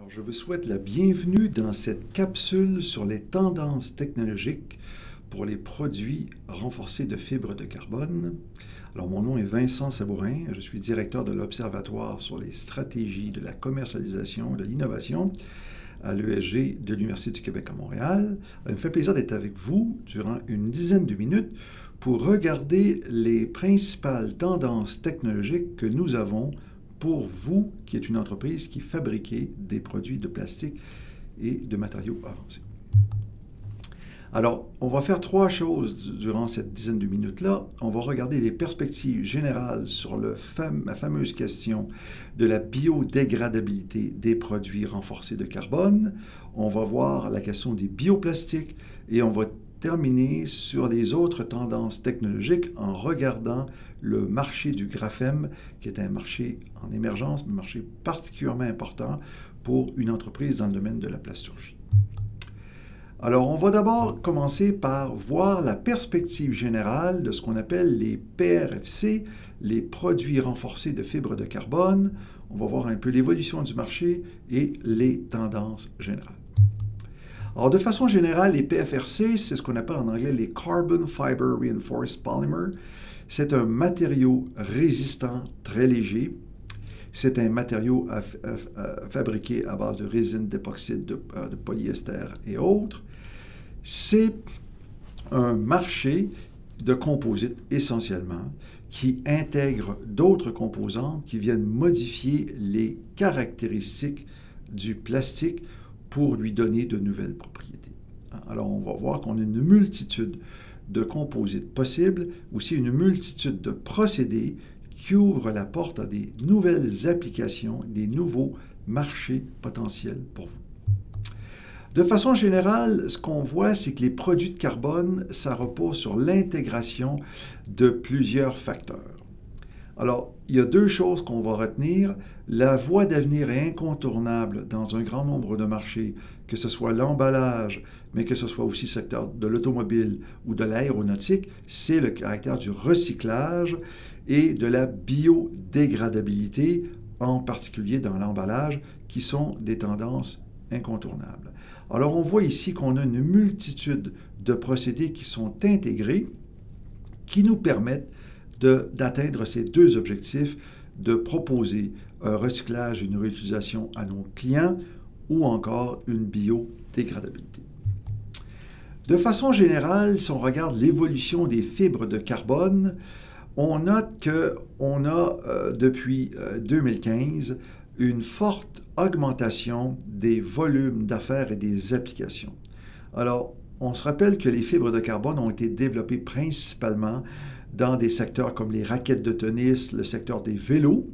Alors, je vous souhaite la bienvenue dans cette capsule sur les tendances technologiques pour les produits renforcés de fibres de carbone. Alors, mon nom est Vincent Sabourin, je suis directeur de l'Observatoire sur les stratégies de la commercialisation et de l'innovation à l'ESG de l'Université du Québec à Montréal. Il me fait plaisir d'être avec vous durant une dizaine de minutes pour regarder les principales tendances technologiques que nous avons pour vous, qui êtes une entreprise qui fabriquez des produits de plastique et de matériaux avancés. Alors, on va faire trois choses durant cette dizaine de minutes-là. On va regarder les perspectives générales sur la fameuse question de la biodégradabilité des produits renforcés de carbone. On va voir la question des bioplastiques et on va terminer sur les autres tendances technologiques en regardant le marché du graphème, qui est un marché en émergence, mais un marché particulièrement important pour une entreprise dans le domaine de la plasturgie. Alors, on va d'abord commencer par voir la perspective générale de ce qu'on appelle les PRFC, les produits renforcés de fibres de carbone. On va voir un peu l'évolution du marché et les tendances générales. Alors, de façon générale, les PFRC, c'est ce qu'on appelle en anglais les Carbon Fiber Reinforced Polymer. C'est un matériau résistant très léger. C'est un matériau fabriqué à base de résine d'époxyde, de polyester et autres. C'est un marché de composites essentiellement qui intègre d'autres composantes qui viennent modifier les caractéristiques du plastique pour lui donner de nouvelles propriétés. Alors, on va voir qu'on a une multitude de composites possibles, aussi une multitude de procédés qui ouvrent la porte à des nouvelles applications, des nouveaux marchés potentiels pour vous. De façon générale, ce qu'on voit, c'est que les produits de carbone, ça repose sur l'intégration de plusieurs facteurs. Alors, il y a deux choses qu'on va retenir. La voie d'avenir est incontournable dans un grand nombre de marchés, que ce soit l'emballage, mais que ce soit aussi le secteur de l'automobile ou de l'aéronautique, c'est le caractère du recyclage et de la biodégradabilité, en particulier dans l'emballage, qui sont des tendances incontournables. Alors, on voit ici qu'on a une multitude de procédés qui sont intégrés, qui nous permettent d'atteindre ces deux objectifs, de proposer un recyclage et une réutilisation à nos clients ou encore une biodégradabilité. De façon générale, si on regarde l'évolution des fibres de carbone, on note qu'on a depuis 2015 une forte augmentation des volumes d'affaires et des applications. Alors, on se rappelle que les fibres de carbone ont été développées principalement dans des secteurs comme les raquettes de tennis, le secteur des vélos,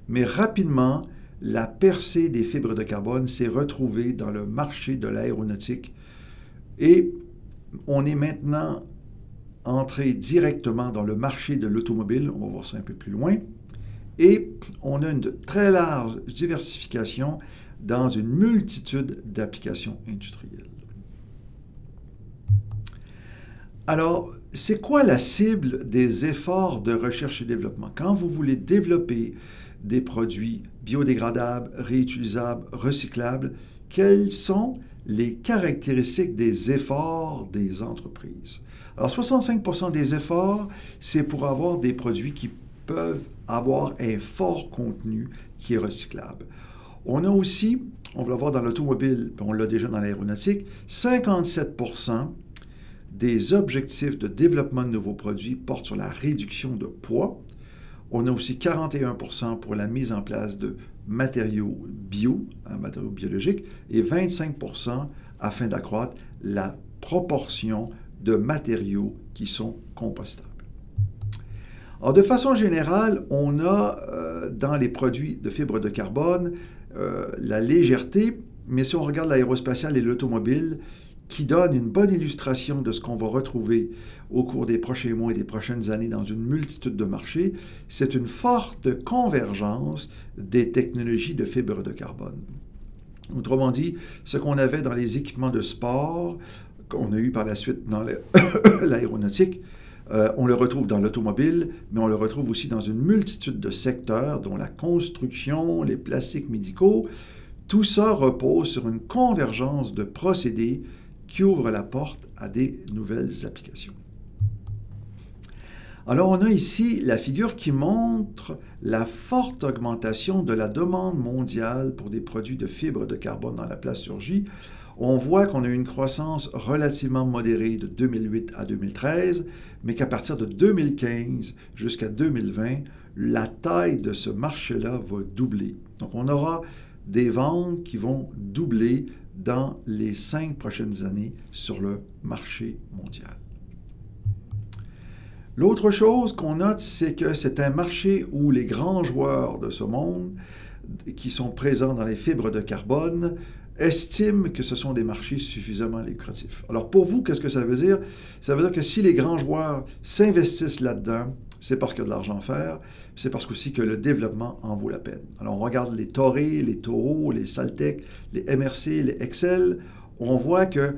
mais rapidement, la percée des fibres de carbone s'est retrouvée dans le marché de l'aéronautique et on est maintenant entré directement dans le marché de l'automobile, on va voir ça un peu plus loin, et on a une très large diversification dans une multitude d'applications industrielles. Alors, c'est quoi la cible des efforts de recherche et développement? Quand vous voulez développer des produits biodégradables, réutilisables, recyclables, quelles sont les caractéristiques des efforts des entreprises? Alors, 65% des efforts, c'est pour avoir des produits qui peuvent avoir un fort contenu qui est recyclable. On a aussi, on va le voir dans l'automobile, on l'a déjà dans l'aéronautique, 57% des objectifs de développement de nouveaux produits portent sur la réduction de poids. On a aussi 41% pour la mise en place de matériaux bio, matériaux biologiques, et 25% afin d'accroître la proportion de matériaux qui sont compostables. Alors, de façon générale, on a dans les produits de fibres de carbone la légèreté, mais si on regarde l'aérospatiale et l'automobile, qui donne une bonne illustration de ce qu'on va retrouver au cours des prochains mois et des prochaines années dans une multitude de marchés, c'est une forte convergence des technologies de fibres de carbone. Autrement dit, ce qu'on avait dans les équipements de sport, qu'on a eu par la suite dans l'aéronautique, on le retrouve dans l'automobile, mais on le retrouve aussi dans une multitude de secteurs, dont la construction, les plastiques médicaux. Tout ça repose sur une convergence de procédés qui ouvre la porte à des nouvelles applications. Alors, on a ici la figure qui montre la forte augmentation de la demande mondiale pour des produits de fibres de carbone dans la plasturgie. On voit qu'on a eu une croissance relativement modérée de 2008 à 2013, mais qu'à partir de 2015 jusqu'à 2020, la taille de ce marché-là va doubler. Donc, on aura des ventes qui vont doubler dans les 5 prochaines années sur le marché mondial. L'autre chose qu'on note, c'est que c'est un marché où les grands joueurs de ce monde, qui sont présents dans les fibres de carbone, estiment que ce sont des marchés suffisamment lucratifs. Alors pour vous, qu'est-ce que ça veut dire? Ça veut dire que si les grands joueurs s'investissent là-dedans, c'est parce qu'il y a de l'argent à faire, c'est parce aussi que le développement en vaut la peine. Alors on regarde les Toray, les Toro, les Saltec, les MRC, les Excel, on voit qu'une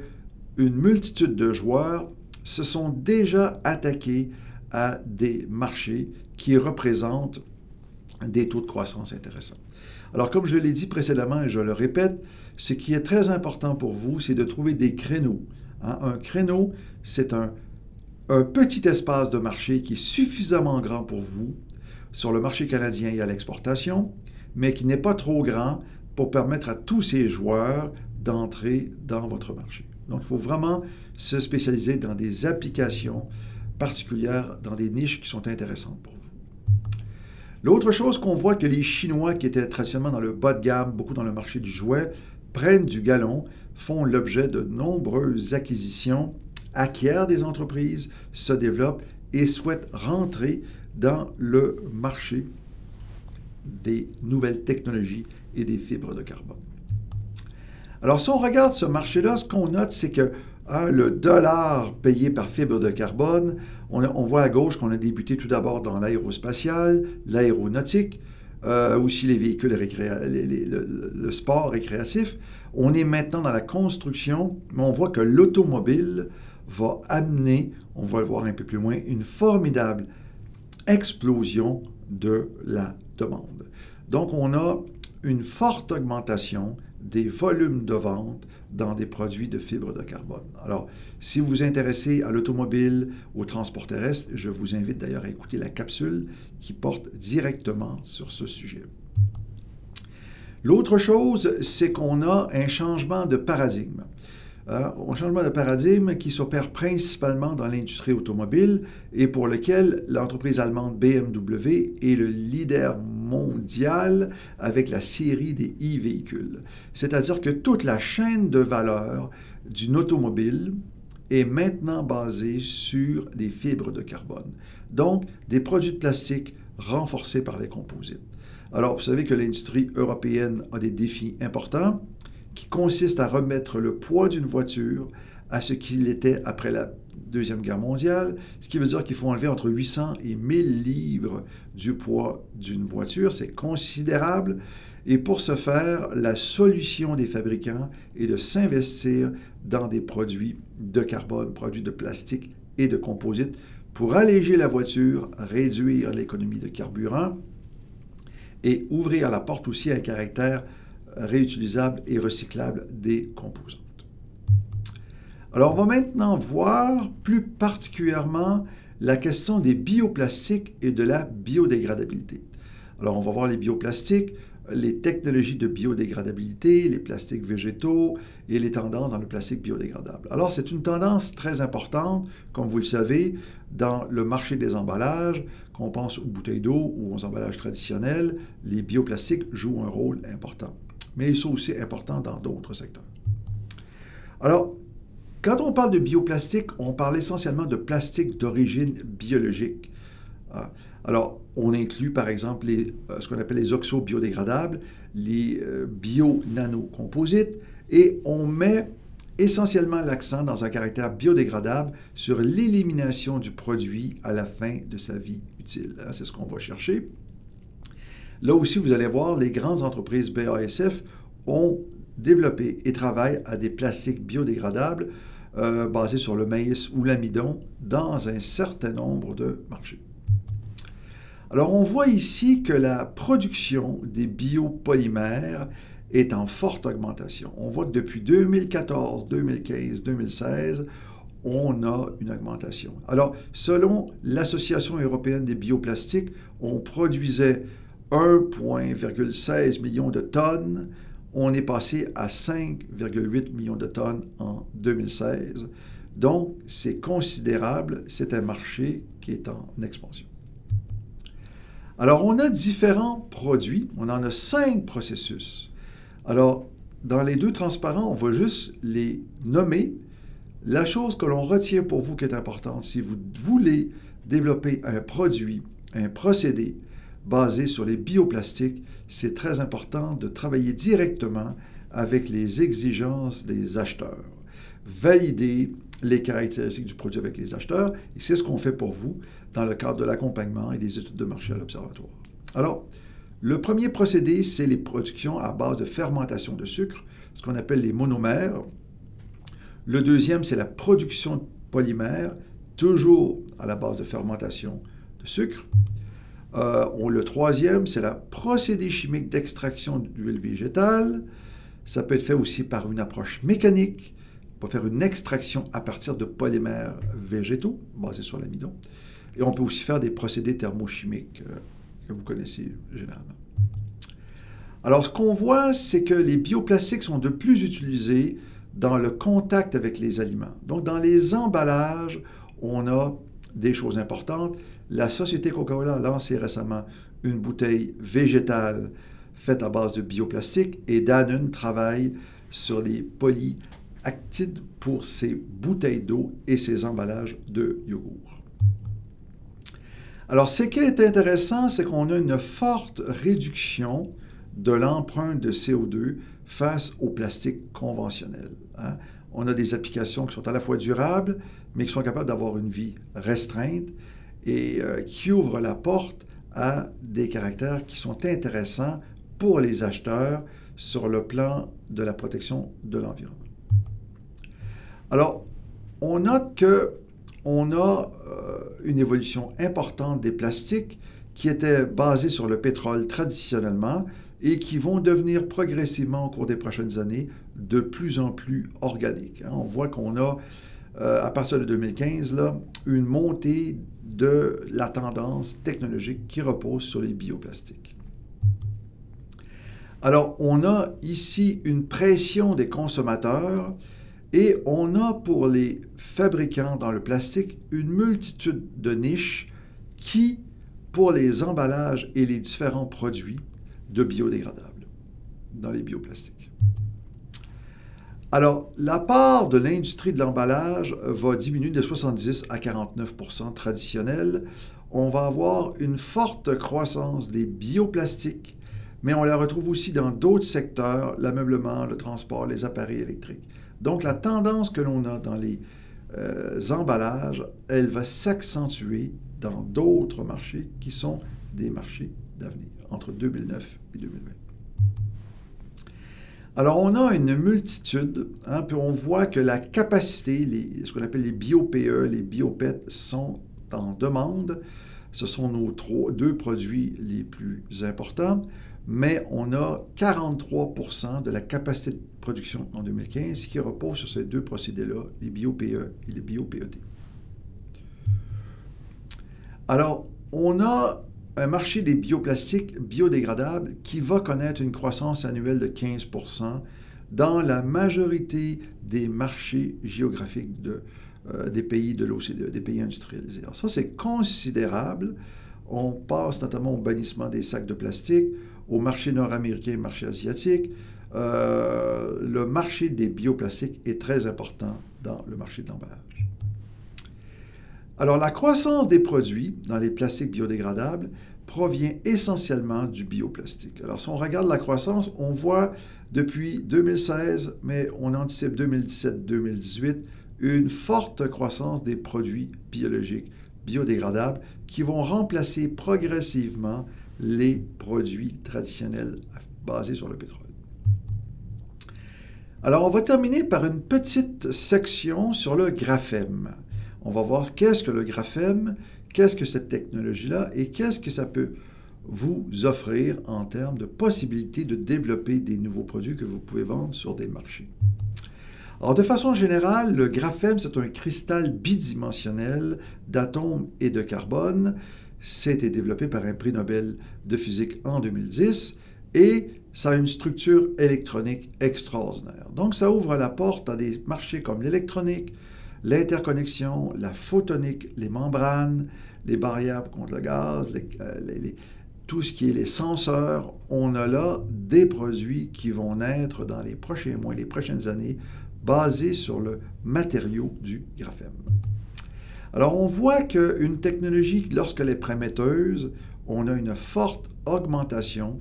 multitude de joueurs se sont déjà attaqués à des marchés qui représentent des taux de croissance intéressants. Alors, comme je l'ai dit précédemment et je le répète, ce qui est très important pour vous, c'est de trouver des créneaux. Un créneau, c'est un petit espace de marché qui est suffisamment grand pour vous sur le marché canadien et à l'exportation, mais qui n'est pas trop grand pour permettre à tous ces joueurs d'entrer dans votre marché. Donc, il faut vraiment se spécialiser dans des applications particulières, dans des niches qui sont intéressantes pour vous. L'autre chose qu'on voit, que les Chinois, qui étaient traditionnellement dans le bas de gamme, beaucoup dans le marché du jouet, prennent du galon, font l'objet de nombreuses acquisitions, acquièrent des entreprises, se développent et souhaitent rentrer dans le marché des nouvelles technologies et des fibres de carbone. Alors, si on regarde ce marché-là, ce qu'on note, c'est que le dollar payé par fibre de carbone, on voit à gauche qu'on a débuté tout d'abord dans l'aérospatial, l'aéronautique, aussi les véhicules le sport récréatif. On est maintenant dans la construction, mais on voit que l'automobile va amener, on va le voir un peu plus loin, une formidable explosion de la demande. Donc, on a une forte augmentation des volumes de vente dans des produits de fibres de carbone. Alors, si vous vous intéressez à l'automobile, au transport terrestre, je vous invite d'ailleurs à écouter la capsule qui porte directement sur ce sujet. L'autre chose, c'est qu'on a un changement de paradigme. Un changement de paradigme qui s'opère principalement dans l'industrie automobile et pour lequel l'entreprise allemande BMW est le leader mondial avec la série des e-véhicules. C'est-à-dire que toute la chaîne de valeur d'une automobile est maintenant basée sur des fibres de carbone. Donc, des produits de plastique renforcés par les composites. Alors, vous savez que l'industrie européenne a des défis importants qui consistent à remettre le poids d'une voiture à ce qu'il était après la Deuxième Guerre mondiale, ce qui veut dire qu'il faut enlever entre 800 et 1000 livres du poids d'une voiture. C'est considérable. Et pour ce faire, la solution des fabricants est de s'investir dans des produits de carbone, produits de plastique et de composite pour alléger la voiture, réduire l'économie de carburant et ouvrir la porte aussi à un caractère réutilisable et recyclable des composantes. Alors, on va maintenant voir plus particulièrement la question des bioplastiques et de la biodégradabilité. Alors, on va voir les bioplastiques, les technologies de biodégradabilité, les plastiques végétaux et les tendances dans le plastique biodégradable. Alors, c'est une tendance très importante, comme vous le savez, dans le marché des emballages, qu'on pense aux bouteilles d'eau ou aux emballages traditionnels, les bioplastiques jouent un rôle important. Mais ils sont aussi importants dans d'autres secteurs. Alors, quand on parle de bioplastique, on parle essentiellement de plastique d'origine biologique. Alors, on inclut par exemple ce qu'on appelle les oxo biodégradables, les bio-nano-composites, et on met essentiellement l'accent dans un caractère biodégradable sur l'élimination du produit à la fin de sa vie utile. C'est ce qu'on va chercher. Là aussi, vous allez voir, les grandes entreprises BASF ont développé et travaillent à des plastiques biodégradables basés sur le maïs ou l'amidon dans un certain nombre de marchés. Alors, on voit ici que la production des biopolymères est en forte augmentation. On voit que depuis 2014, 2015, 2016, on a une augmentation. Alors, selon l'Association européenne des bioplastiques, on produisait 1,16 million de tonnes. On est passé à 5,8 millions de tonnes en 2016. Donc, c'est considérable. C'est un marché qui est en expansion. Alors, on a différents produits. On en a 5 processus. Alors, dans les 2 transparents, on va juste les nommer. La chose que l'on retient pour vous qui est importante, si vous voulez développer un produit, un procédé basé sur les bioplastiques, c'est très important de travailler directement avec les exigences des acheteurs. Valider les caractéristiques du produit avec les acheteurs, et c'est ce qu'on fait pour vous dans le cadre de l'accompagnement et des études de marché à l'Observatoire. Alors, le premier procédé, c'est les productions à base de fermentation de sucre, ce qu'on appelle les monomères. Le deuxième, c'est la production de polymères, toujours à la base de fermentation de sucre. Le troisième, c'est la procédé chimique d'extraction d'huile végétale. Ça peut être fait aussi par une approche mécanique. On peut faire une extraction à partir de polymères végétaux basés sur l'amidon. Et on peut aussi faire des procédés thermochimiques que vous connaissez généralement. Alors, ce qu'on voit, c'est que les bioplastiques sont de plus utilisés dans le contact avec les aliments. Donc, dans les emballages, on a des choses importantes. La société Coca-Cola a lancé récemment une bouteille végétale faite à base de bioplastique et Danone travaille sur les polyactides pour ses bouteilles d'eau et ses emballages de yogourt. Alors, ce qui est intéressant, c'est qu'on a une forte réduction de l'empreinte de CO2 face au plastique conventionnel. Hein? On a des applications qui sont à la fois durables, mais qui sont capables d'avoir une vie restreinte et qui ouvrent la porte à des caractères qui sont intéressants pour les acheteurs sur le plan de la protection de l'environnement. Alors, on note qu'on a une évolution importante des plastiques qui étaient basés sur le pétrole traditionnellement et qui vont devenir progressivement au cours des prochaines années de plus en plus organiques. On voit qu'on a, à partir de 2015, là, une montée de la tendance technologique qui repose sur les bioplastiques. Alors, on a ici une pression des consommateurs et on a pour les fabricants dans le plastique une multitude de niches qui, pour les emballages et les différents produits, de biodégradables dans les bioplastiques. Alors, la part de l'industrie de l'emballage va diminuer de 70 à 49% traditionnel. On va avoir une forte croissance des bioplastiques, mais on la retrouve aussi dans d'autres secteurs, l'ameublement, le transport, les appareils électriques. Donc, la tendance que l'on a dans les emballages, elle va s'accentuer dans d'autres marchés qui sont des marchés d'avenir, entre 2009 et 2020. Alors, on a une multitude, hein, puis on voit que la capacité, ce qu'on appelle les bio-PE, les bio-PET, sont en demande. Ce sont nos 2 produits les plus importants, mais on a 43% de la capacité de production en 2015 qui repose sur ces 2 procédés-là, les bio-PE et les bio-PET. Alors, on a un marché des bioplastiques biodégradables qui va connaître une croissance annuelle de 15% dans la majorité des marchés géographiques des pays de l'OCDE, des pays industrialisés. Alors ça, c'est considérable. On passe notamment au bannissement des sacs de plastique, au marché nord-américain et marché asiatique. Le marché des bioplastiques est très important dans le marché de l'emballage. Alors, la croissance des produits dans les plastiques biodégradables provient essentiellement du bioplastique. Alors, si on regarde la croissance, on voit depuis 2016, mais on anticipe 2017-2018, une forte croissance des produits biologiques biodégradables qui vont remplacer progressivement les produits traditionnels basés sur le pétrole. Alors, on va terminer par une petite section sur le graphème. On va voir qu'est-ce que le graphème, qu'est-ce que cette technologie-là et qu'est-ce que ça peut vous offrir en termes de possibilités de développer des nouveaux produits que vous pouvez vendre sur des marchés. Alors, de façon générale, le graphème, c'est un cristal bidimensionnel d'atomes et de carbone. C'était développé par un prix Nobel de physique en 2010 et ça a une structure électronique extraordinaire. Donc, ça ouvre la porte à des marchés comme l'électronique, l'interconnexion, la photonique, les membranes, les barrières contre le gaz, tout ce qui est les senseurs. On a là des produits qui vont naître dans les prochains mois, les prochaines années, basés sur le matériau du graphème. Alors, on voit qu'une technologie, lorsqu'elle est prometteuse, on a une forte augmentation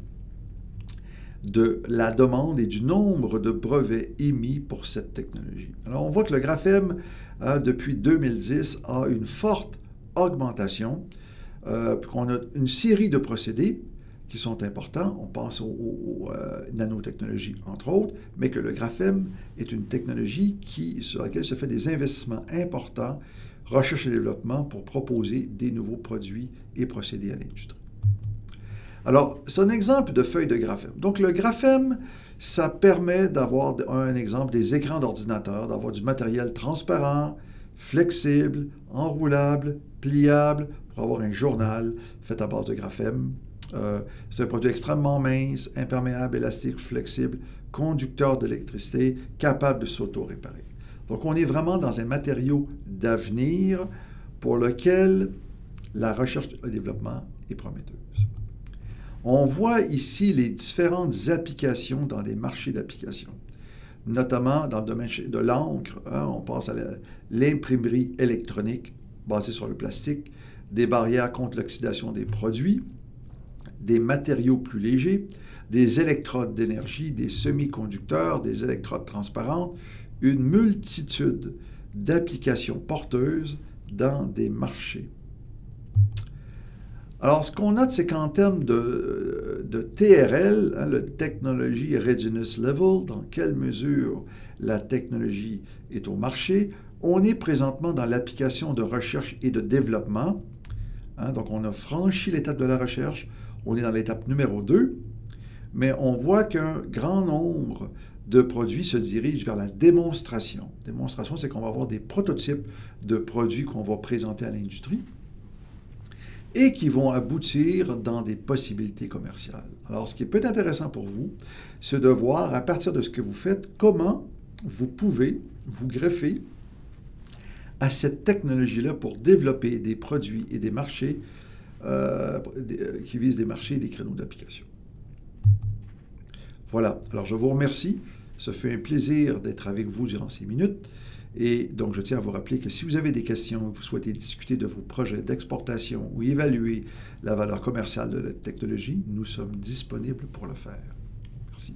de la demande et du nombre de brevets émis pour cette technologie. Alors, on voit que le graphème, depuis 2010, a une forte augmentation, qu'on a une série de procédés qui sont importants. On pense aux nanotechnologies, entre autres, mais que le graphème est une technologie sur laquelle se fait des investissements importants, recherche et développement, pour proposer des nouveaux produits et procédés à l'industrie. Alors, c'est un exemple de feuille de graphème. Donc, le graphème, ça permet d'avoir un exemple des écrans d'ordinateur, d'avoir du matériel transparent, flexible, enroulable, pliable, pour avoir un journal fait à base de graphème. C'est un produit extrêmement mince, imperméable, élastique, flexible, conducteur d'électricité, capable de s'auto-réparer. Donc, on est vraiment dans un matériau d'avenir pour lequel la recherche et le développement est prometteuse. On voit ici les différentes applications dans des marchés d'application, notamment dans le domaine de l'encre. On pense à l'imprimerie électronique basée sur le plastique, des barrières contre l'oxydation des produits, des matériaux plus légers, des électrodes d'énergie, des semi-conducteurs, des électrodes transparentes, une multitude d'applications porteuses dans des marchés. Alors, ce qu'on note, c'est qu'en termes de TRL, le Technology Readiness Level, dans quelle mesure la technologie est au marché, on est présentement dans l'application de recherche et de développement. Donc, on a franchi l'étape de la recherche, on est dans l'étape numéro 2, mais on voit qu'un grand nombre de produits se dirigent vers la démonstration. Démonstration, c'est qu'on va avoir des prototypes de produits qu'on va présenter à l'industrie et qui vont aboutir dans des possibilités commerciales. Alors, ce qui peut être intéressant pour vous, c'est de voir, à partir de ce que vous faites, comment vous pouvez vous greffer à cette technologie-là pour développer des produits et des marchés qui visent des marchés et des créneaux d'application. Voilà. Alors, je vous remercie. Ce fait un plaisir d'être avec vous durant ces minutes. Et donc, je tiens à vous rappeler que si vous avez des questions, vous souhaitez discuter de vos projets d'exportation ou évaluer la valeur commerciale de la technologie, nous sommes disponibles pour le faire. Merci.